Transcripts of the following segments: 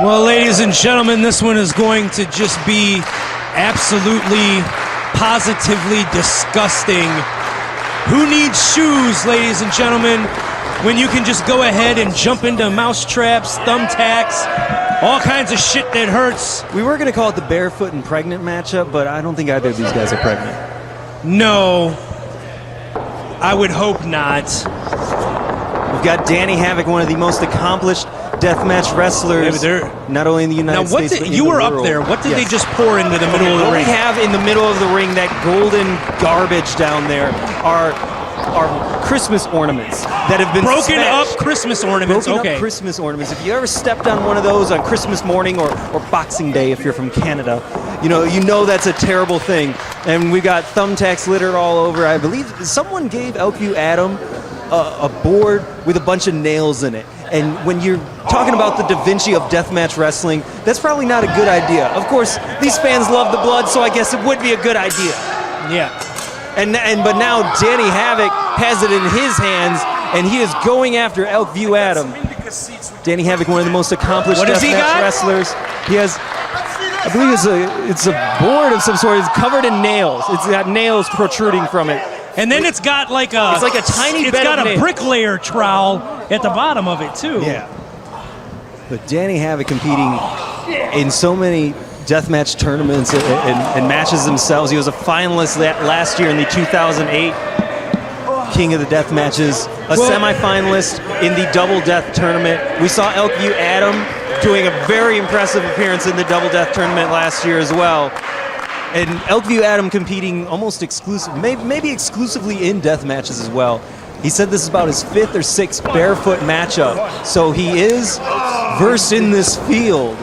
Well, ladies and gentlemen, this one is going to just be absolutely, positively disgusting. Who needs shoes, ladies and gentlemen, when you can just go ahead and jump into mousetraps, thumbtacks, all kinds of shit that hurts? We were going to call it the barefoot and pregnant matchup, but I don't think either of these guys are pregnant. No, I would hope not. We've got Danny Havoc, one of the most accomplished deathmatch wrestlers, not only in the United States, but in the world. You were up there. What did they just pour into the middle of the ring? What we have in the middle of the ring, that golden garbage down there, are Christmas ornaments that have been broken smashed. up Christmas ornaments. Broken up Christmas ornaments. If you ever stepped on one of those on Christmas morning or Boxing Day, if you're from Canada, you know that's a terrible thing. And we got thumbtacks littered all over. I believe someone gave Elkview Adam a board with a bunch of nails in it. And when you're talking about the Da Vinci of deathmatch wrestling, that's probably not a good idea. Of course, these fans love the blood, so I guess it would be a good idea. Yeah. But now Danny Havoc has it in his hands, and he is going after Elkview Adam. Danny Havoc, one of the most accomplished deathmatch wrestlers. He has, I believe it's a board of some sort. It's covered in nails. It's got nails protruding from it. And then it's got like a... It's like a tiny bed of nails. It's got a bricklayer trowel at the bottom of it, too. Yeah. But Danny Havoc competing in so many deathmatch tournaments and matches themselves. He was a finalist last year in the 2008 King of the Death Matches, a semifinalist in the Double Death Tournament. We saw Elkview Adam doing a very impressive appearance in the Double Death Tournament last year as well. And Elkview Adam competing almost maybe exclusively in death matches as well. He said this is about his 5th or 6th barefoot matchup, so he is versed in this field.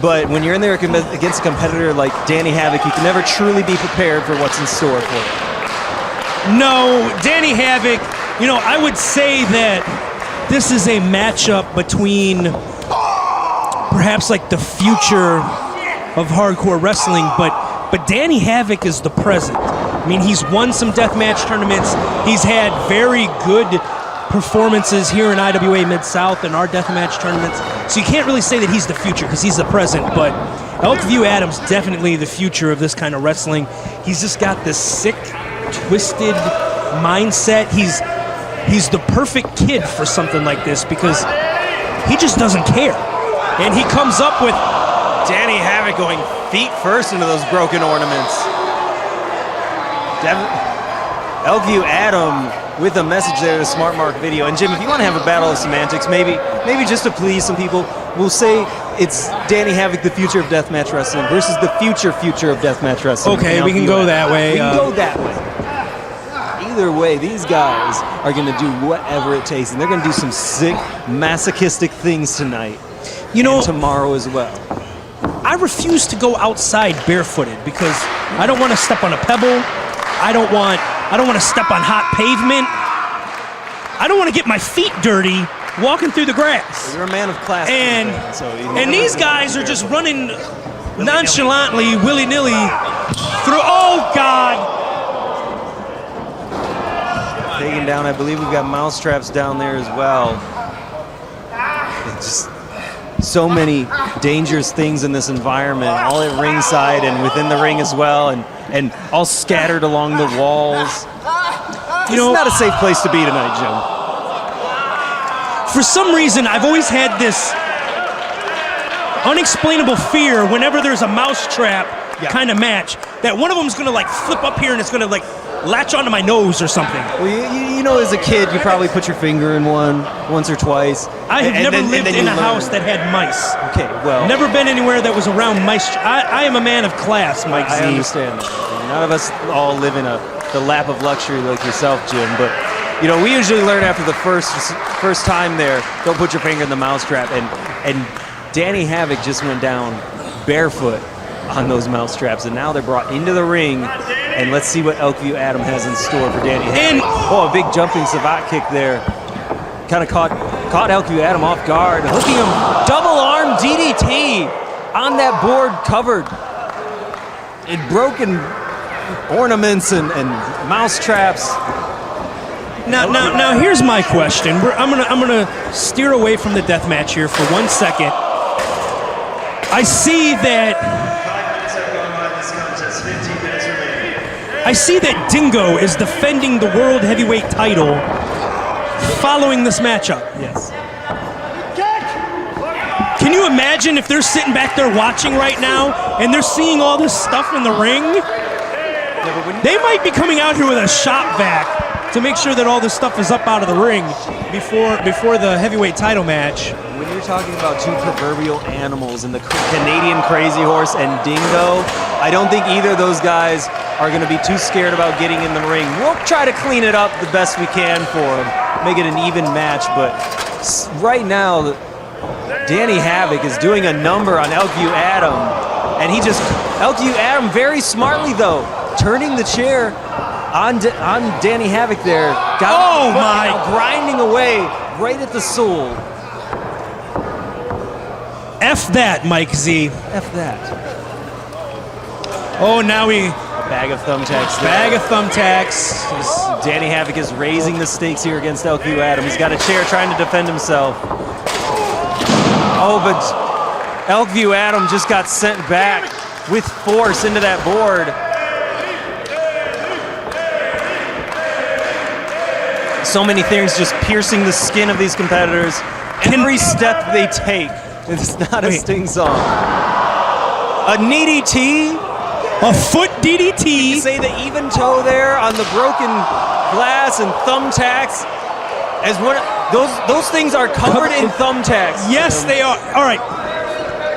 But when you're in there against a competitor like Danny Havoc, you can never truly be prepared for what's in store for you. No, Danny Havoc, I would say that this is a matchup between perhaps like the future of hardcore wrestling, but Danny Havoc is the present. I mean, he's won some deathmatch tournaments. He's had very good performances here in IWA Mid-South and our deathmatch tournaments. So you can't really say that he's the future because he's the present, but Elkview Adam's definitely the future of this kind of wrestling. He's just got this sick, twisted mindset. He's the perfect kid for something like this because he just doesn't care. And he comes up with Danny Havoc going feet first into those broken ornaments. Elkview Adam with a message there, the Smart Mark video. And Jim, if you want to have a battle of semantics, maybe just to please some people, we'll say it's Danny Havoc, the future of deathmatch wrestling, versus the future of deathmatch wrestling. Okay, we can go that way. We can go that way. Either way, these guys are going to do whatever it takes, and they're going to do some sick, masochistic things tonight. And tomorrow as well. I refuse to go outside barefooted because I don't want to step on a pebble. I don't want to step on hot pavement. I don't want to get my feet dirty walking through the grass. Well, you're a man of class. And these guys are just running nonchalantly, willy-nilly through. Oh, God. Taken down. I believe we've got mousetraps down there as well. It's just so many dangerous things in this environment, all at ringside and within the ring as well, and all scattered along the walls. It's not a safe place to be tonight, Jim. For some reason, I've always had this unexplainable fear whenever there's a mousetrap kind of match that one of them's going to like flip up here and it's going to like latch onto my nose or something. Well, as a kid, you probably put your finger in once or twice. I have never lived in a house that had mice. Okay, well. Never been anywhere that was around mice. I am a man of class, Mike Z. I understand that. None of us all live in the lap of luxury like yourself, Jim, but we usually learn after the first time there, don't put your finger in the mousetrap, and Danny Havoc just went down barefoot on those mousetraps, and now they're brought into the ring, and let's see what Elkview Adam has in store for Danny Havoc. A big jumping savate kick there. Kind of caught Elkview Adam off guard, hooking him, double arm DDT on that board covered in broken ornaments and mousetraps. Now here's my question. I'm gonna steer away from the death match here for 1 second. I see that. I see that Dingo is defending the World Heavyweight title following this matchup. Yes. Can you imagine if they're sitting back there watching right now and they're seeing all this stuff in the ring? They might be coming out here with a shop vac to make sure that all this stuff is up out of the ring before the heavyweight title match. When you're talking about two proverbial animals in the Canadian Crazy Horse and Dingo, I don't think either of those guys are going to be too scared about getting in the ring. We'll try to clean it up the best we can for them, make it an even match, but right now, Danny Havoc is doing a number on Elkview Adam, and Elkview Adam very smartly though, turning the chair on Danny Havoc there. Grinding away right at the soul. F that, Mike Z. F that. Oh, now a bag of thumbtacks. Bag of thumbtacks. Danny Havoc is raising the stakes here against Elkview Adam. He's got a chair trying to defend himself. Oh, but Elkview Adam just got sent back with force into that board. So many things just piercing the skin of these competitors. Every step they take, it's not a sting song. A knee DDT. A foot DDT. You say the even toe there on the broken glass and thumbtacks. As one, those things are covered in thumbtacks. Yes, they are. All right.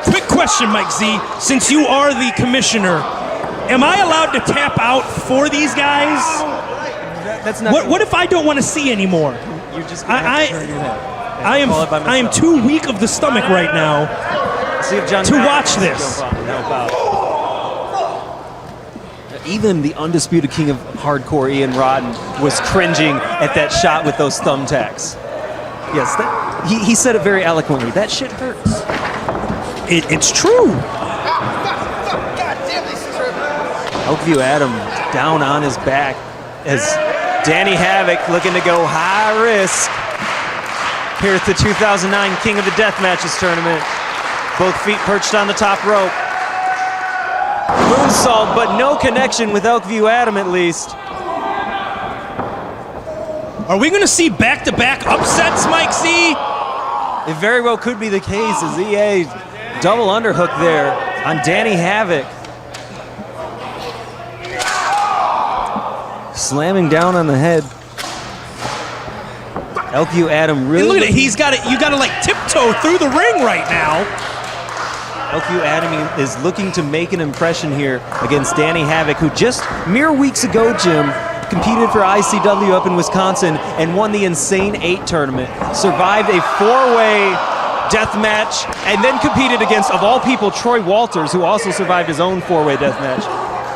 Quick question, Mike Z. Since you are the commissioner, am I allowed to tap out for these guys? That's not. What if I don't want to see anymore? You just have to turn your head. I am too weak of the stomach right now See if John to watch this. Even the undisputed king of hardcore, Ian Rodden, was cringing at that shot with those thumbtacks. Yes, he said it very eloquently. That shit hurts. It's true. Elkview Adam down on his back as Danny Havoc looking to go high risk here at the 2009 King of the Death Matches tournament. Both feet perched on the top rope. Moonsault, but no connection with Elkview Adam at least. Are we going to see back-to-back upsets, Mike Z? It very well could be the case as EA double underhook there on Danny Havoc. Slamming down on the head. Elkview Adam really. And look at it. You got to like tiptoe through the ring right now. Elkview Adam is looking to make an impression here against Danny Havoc, who just mere weeks ago, Jim, competed for ICW up in Wisconsin and won the Insane 8 tournament, survived a 4-way death match, and then competed against, of all people, Troy Walters, who also survived his own 4-way death match.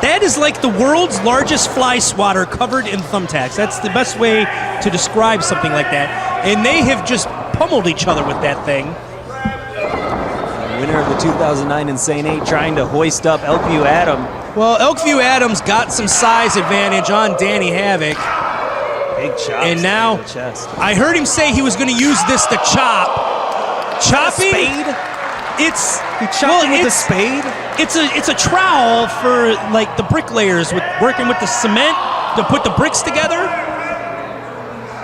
That is like the world's largest fly swatter covered in thumbtacks. That's the best way to describe something like that. And they have just pummeled each other with that thing. Winner of the 2009 Insane 8 trying to hoist up Elkview Adam. Well, Elkview Adams got some size advantage on Danny Havoc. Big chops and now, to the chest. I heard him say he was going to use this to chop. Chopping? Spade? He chopped well, with a spade? It's a trowel for like the bricklayers working with the cement to put the bricks together.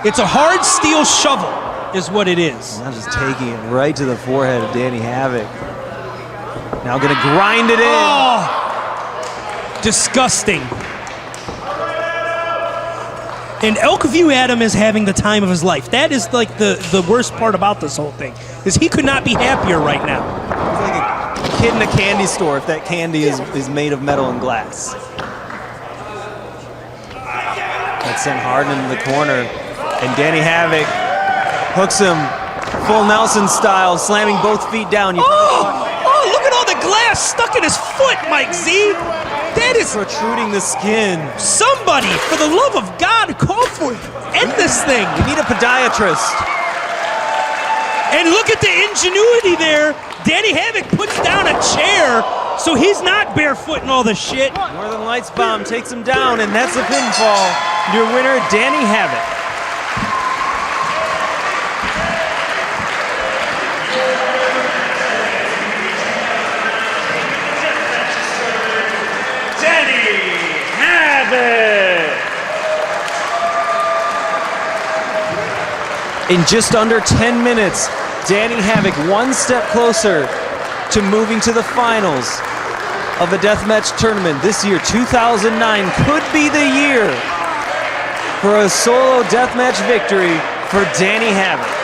It's a hard steel shovel is what it is. Now just taking it right to the forehead of Danny Havoc. Now gonna grind it in. Oh, disgusting. And Elkview Adam is having the time of his life. That is like the worst part about this whole thing, is he could not be happier right now. It's like a kid in a candy store if that candy is made of metal and glass. That's sent hard into the corner. And Danny Havoc hooks him full Nelson style, slamming both feet down. Look at all the glass stuck in his foot, Mike Z. That is protruding the skin. Somebody, for the love of God, call for it. End this thing. We need a podiatrist. And look at the ingenuity there. Danny Havoc puts down a chair, so he's not barefoot and all this shit. Northern Lights Bomb takes him down, and that's a pinfall. Your winner, Danny Havoc. In just under 10 minutes, Danny Havoc one step closer to moving to the finals of the deathmatch tournament. This year, 2009, could be the year for a solo deathmatch victory for Danny Havoc.